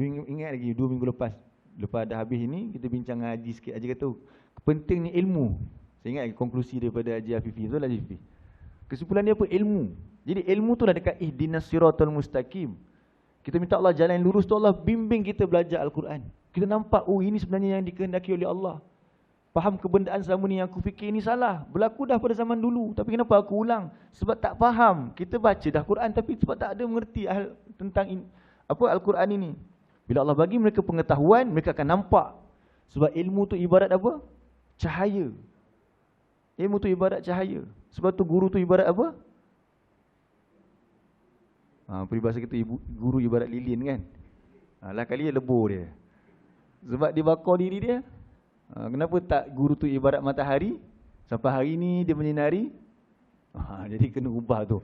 ingat lagi 2 minggu lepas dah habis ini, kita bincang dengan Haji sikit. Haji kata, pentingnya ilmu. Saya ingat lagi konklusi daripada Haji Afifi. Betul Haji Afifi? Kesimpulan dia apa? Ilmu. Jadi ilmu tu lah dekat ihdinas siratal mustaqim. Kita minta Allah jalan lurus tu, Allah bimbing kita belajar Al-Quran. Kita nampak, oh ini sebenarnya yang dikehendaki oleh Allah. Faham kebendaan selama ni yang aku fikir ini salah. Berlaku dah pada zaman dulu. Tapi kenapa aku ulang? Sebab tak faham. Kita baca dah Quran tapi sebab tak ada mengerti tentang Al-Quran ini. Bila Allah bagi mereka pengetahuan, mereka akan nampak. Sebab ilmu tu ibarat apa? Cahaya. Ilmu tu ibarat cahaya. Sebab tu guru tu ibarat apa? Peribahasa kita, guru ibarat lilin kan. Lah kali dia lebur dia. Sebab dia bakar diri dia. Kenapa tak guru tu ibarat matahari? Sampai hari ni dia menyinari. Jadi kena ubah tu.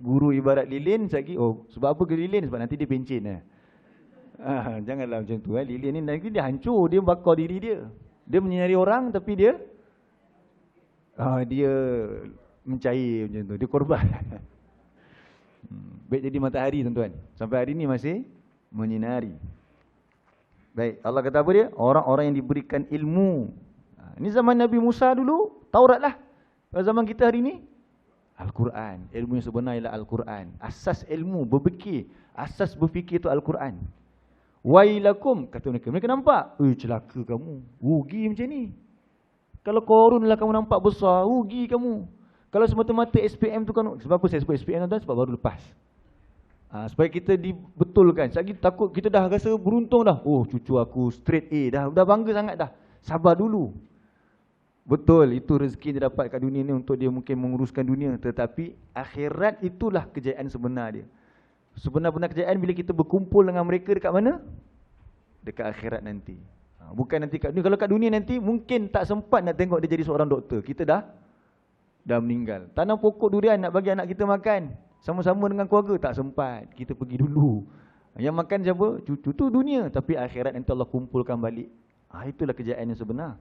Guru ibarat lilin, sebab apa ke lilin? Sebab nanti dia pencin. Janganlah macam tu. Lilin ni nanti dia hancur, dia bakar diri dia. Dia menyinari orang tapi dia mencair macam tu. Dia korban. Baik jadi matahari tuan-tuan. Sampai hari ni masih menyinari. Baik, Allah kata apa dia? Orang-orang yang diberikan ilmu. Ini zaman Nabi Musa dulu, Taurat lah. Pada zaman kita hari ni, Al-Quran. Ilmu yang sebenar ialah Al-Quran. Asas ilmu, berfikir. Asas berfikir itu Al-Quran. Wailakum, kata mereka. Mereka nampak, celaka kamu. Rugi macam ni. Kalau korun lah kamu nampak besar, rugi kamu. Kalau semata-mata SPM tu kan, sebab apa saya sebut SPM tuan? Sebab baru lepas. Supaya kita dibetulkan. Sekali takut kita dah rasa beruntung dah. Oh, cucu aku straight A, dah bangga sangat dah. Sabar dulu. Betul, itu rezeki dia dapat kat dunia ni untuk dia mungkin menguruskan dunia. Tetapi akhirat itulah kejayaan sebenar dia. Sebenar-benar kejayaan bila kita berkumpul dengan mereka dekat mana? Dekat akhirat nanti. Bukan nanti kat dunia. Kalau kat dunia nanti mungkin tak sempat nak tengok dia jadi seorang doktor. Kita dah meninggal. Tanam pokok durian nak bagi anak kita makan. Sama-sama dengan keluarga, tak sempat. Kita pergi dulu. Yang makan siapa? Cucu tu dunia. Tapi akhirat nanti Allah kumpulkan balik. Itulah kejayaan yang sebenar.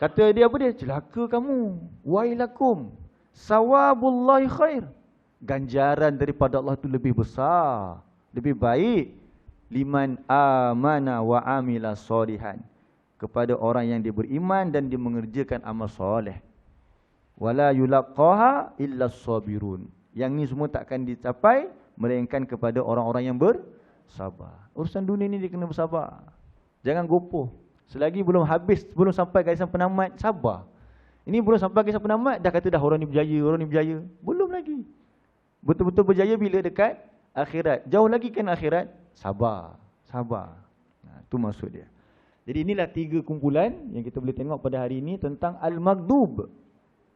Kata dia apa dia? Celaka kamu. Wailakum. Sawabullahi khair. Ganjaran daripada Allah itu lebih besar. Lebih baik. Liman amana wa amila solihan. Kepada orang yang dia beriman dan dia mengerjakan amal soleh. Wala yulaqaha illa sabirun. Yang ni semua takkan dicapai melainkan kepada orang-orang yang bersabar. Urusan dunia ni dia kena bersabar. Jangan gopoh. Selagi belum habis, belum sampai garisan penamat, sabar. Ini belum sampai garisan penamat dah kata dah orang ni berjaya. Belum lagi. Betul-betul berjaya bila dekat akhirat. Jauh lagi kan akhirat, sabar. Itu maksud dia. Jadi inilah 3 kumpulan yang kita boleh tengok pada hari ini tentang Al-Maghdub.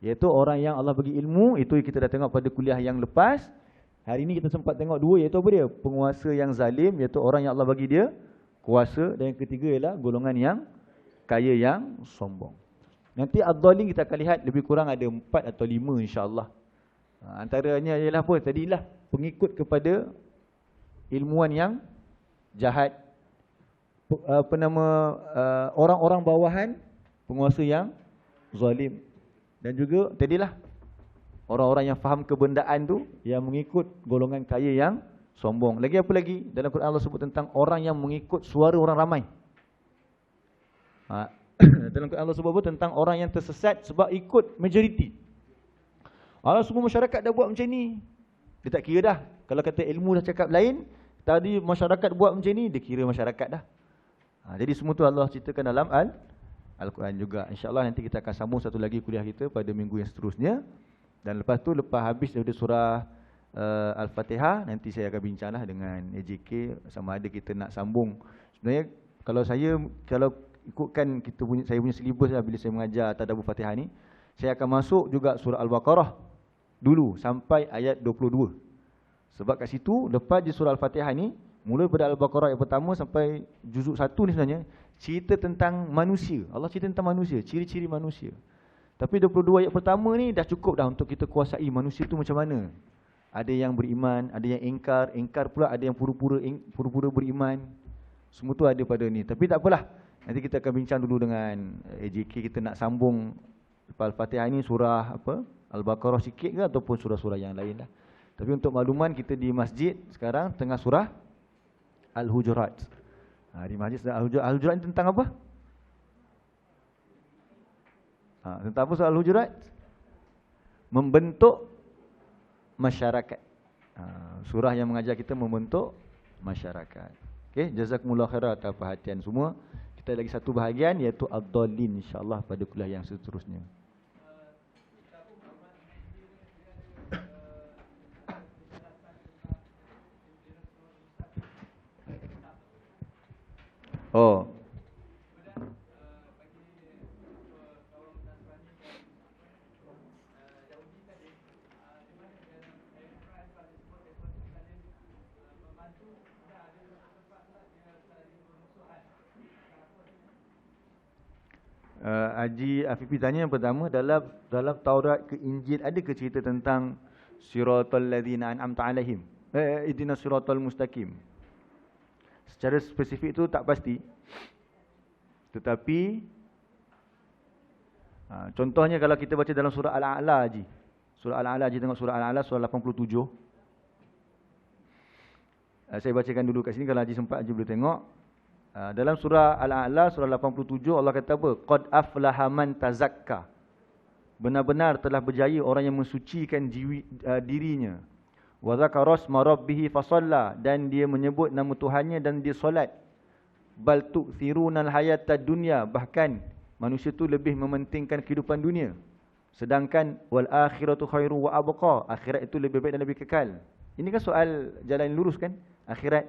Iaitu orang yang Allah bagi ilmu. Itu kita dah tengok pada kuliah yang lepas. Hari ini kita sempat tengok 2, iaitu apa dia? Penguasa yang zalim, iaitu orang yang Allah bagi dia kuasa. Dan yang ketiga ialah golongan yang kaya yang sombong. Nanti Ad-Dhalin kita akan lihat lebih kurang ada 4 atau 5 insya-Allah. Antaranya ialah apa? Tadilah pengikut kepada ilmuwan yang jahat. Orang-orang bawahan penguasa yang zalim. Dan juga tadilah orang-orang yang faham kebendaan tu yang mengikut golongan kaya yang sombong. Lagi apa lagi? Dalam Quran Allah sebut tentang orang yang mengikut suara orang ramai. Dalam Quran Allah sebut apa? Tentang orang yang tersesat sebab ikut majoriti. Semua masyarakat dah buat macam ni. Dia tak kira dah. Kalau kata ilmu dah cakap lain, tadi masyarakat buat macam ni, dia kira masyarakat dah. Jadi semua tu Allah ceritakan dalam Al-Quran juga. InsyaAllah nanti kita akan sambung satu lagi kuliah kita pada minggu yang seterusnya. Dan lepas tu, lepas habis daripada surah Al-Fatihah, nanti saya akan bincanglah dengan AJK sama ada kita nak sambung. Sebenarnya kalau ikutkan saya punya silibus lah bila saya mengajar Tadabbur Fatihah ni, saya akan masuk juga surah Al-Baqarah dulu sampai ayat 22. Sebab kat situ lepas je surah Al-Fatihah ni, mula pada Al-Baqarah ayat pertama sampai juzuk 1 ni sebenarnya cerita tentang manusia. Allah cerita tentang manusia, ciri-ciri manusia. Tapi 22 ayat pertama ni dah cukup dah untuk kita kuasai manusia tu macam mana. Ada yang beriman, ada yang ingkar pula ada yang pura-pura beriman. Semua tu ada pada ni. Tapi tak apalah. Nanti kita akan bincang dulu dengan AJK, kita nak sambung lepas Al-Fatihah ini surah Al-Baqarah sikit ke ataupun surah-surah yang lain lah. Tapi untuk makluman, kita di masjid sekarang tengah surah Al-Hujurat. Di majlis Al-Hujurat. Al-Hujurat ini tentang apa? Tentang apa soal Al-Hujurat? Membentuk masyarakat. Surah yang mengajar kita membentuk masyarakat. Okey, jazakumullah khairan atas perhatian semua. Kita lagi satu bahagian iaitu ad-dallin, insya-Allah pada kuliah yang seterusnya. Oh. Haji Afifi tanya yang pertama, dalam Taurat ke Injil ada ke cerita tentang siratal ladzina an'amta alaihim? Ihdinas siratal mustaqim. Secara spesifik itu tak pasti. Tetapi contohnya kalau kita baca dalam surah Al-A'la haji. Surah Al-A'la haji, tengok surah Al-A'la surah 87. Saya bacakan dulu kat sini kalau haji sempat haji boleh tengok. Dalam surah Al-A'la surah 87 Allah kata apa? Qad aflaha man tazakka. Benar-benar telah berjaya orang yang mensucikan dirinya. Wa dzakara asma rabbih fasalla, dan dia menyebut nama Tuhannya dan dia solat. Bal tu'thirunal hayatad dunya, bahkan manusia tu lebih mementingkan kehidupan dunia. Sedangkan wal akhiratu khairu wa abqa, akhirat itu lebih baik dan lebih kekal. Ini kan soal jalan lurus kan? Akhirat.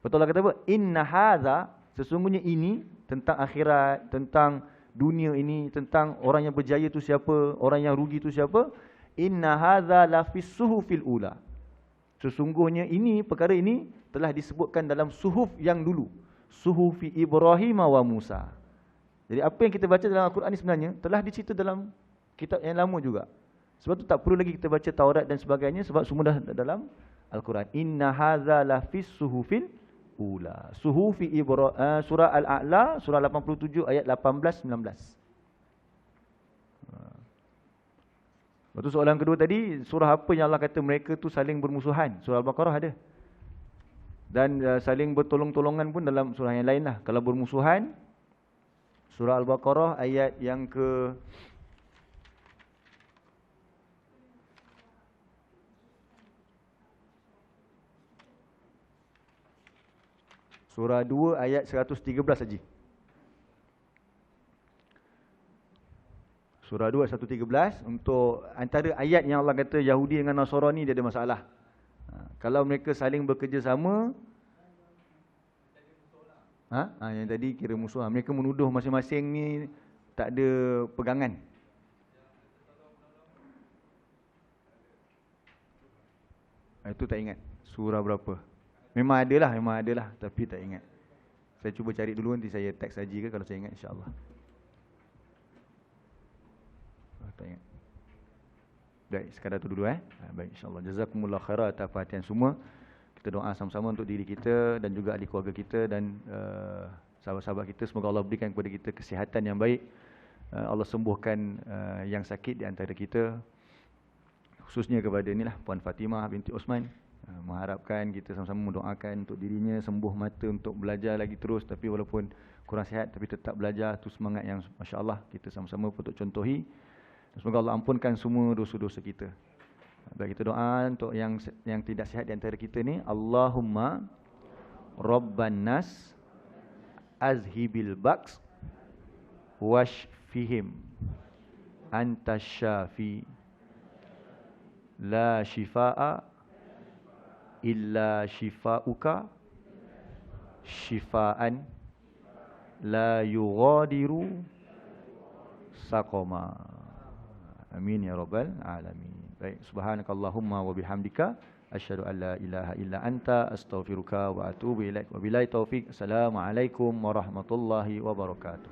Betul Allah kata apa? Inna hadza, sesungguhnya ini tentang akhirat, tentang dunia ini, tentang orang yang berjaya tu siapa, orang yang rugi tu siapa. Inna hadza lafis suhufil ula. Sesungguhnya ini, perkara ini telah disebutkan dalam suhuf yang dulu. Suhufi Ibrahim wa Musa. Jadi apa yang kita baca dalam Al-Quran ini sebenarnya telah dicerita dalam kitab yang lama juga. Sebab tu tak perlu lagi kita baca Taurat dan sebagainya, sebab semua dah dalam Al-Quran. Inna hadza lafis suhufil ula. Suhufi Ibrahim, surah Al-A'la, surah 87 ayat 18-19. Lepas tu soalan kedua tadi, surah apa yang Allah kata mereka tu saling bermusuhan? Surah Al-Baqarah ada. Dan saling bertolong-tolongan pun dalam surah yang lain lah. Kalau bermusuhan, surah Al-Baqarah ayat yang ke surah 2 ayat 113 saja. Surah 2 ayat 113, untuk antara ayat yang Allah kata Yahudi dengan Nasrani dia ada masalah. Kalau mereka saling bekerjasama, yang tadi kira musuh. Mereka menuduh masing-masing ni tak ada pegangan. Itu tak ingat. Surah berapa? Memang ada lah, tapi tak ingat. Saya cuba cari dulu, nanti saya teks saja ke kalau saya ingat, insya-Allah. Tak ingat. Baik, sekadar itu dulu Baik, insya-Allah. Jazakumullah khairan atas perhatian semua. Kita doa sama-sama untuk diri kita dan juga ahli keluarga kita dan sahabat-sahabat kita. Semoga Allah berikan kepada kita kesihatan yang baik. Allah sembuhkan yang sakit di antara kita. Khususnya kepada inilah Puan Fatimah binti Osman. Mengharapkan kita sama-sama mendoakan untuk dirinya sembuh mata untuk belajar lagi terus, tapi walaupun kurang sihat tapi tetap belajar. Itu semangat yang masya-Allah kita sama-sama untuk contohi. Semoga Allah ampunkan semua dosa-dosa kita. Baik, kita doa untuk yang tidak sihat di antara kita ni. Allahumma Rabban nas azhibil baks washfihim anta syafi la shifaa illa shifauka shifaan la yughadiru saqama. Amin ya rabbal alamin. Baik, subhanakallahumma wa bihamdika asyhadu an la ilaha illa anta astaghfiruka wa atubu ilaik. Wabillahi taufik. Assalamualaikum warahmatullahi wabarakatuh.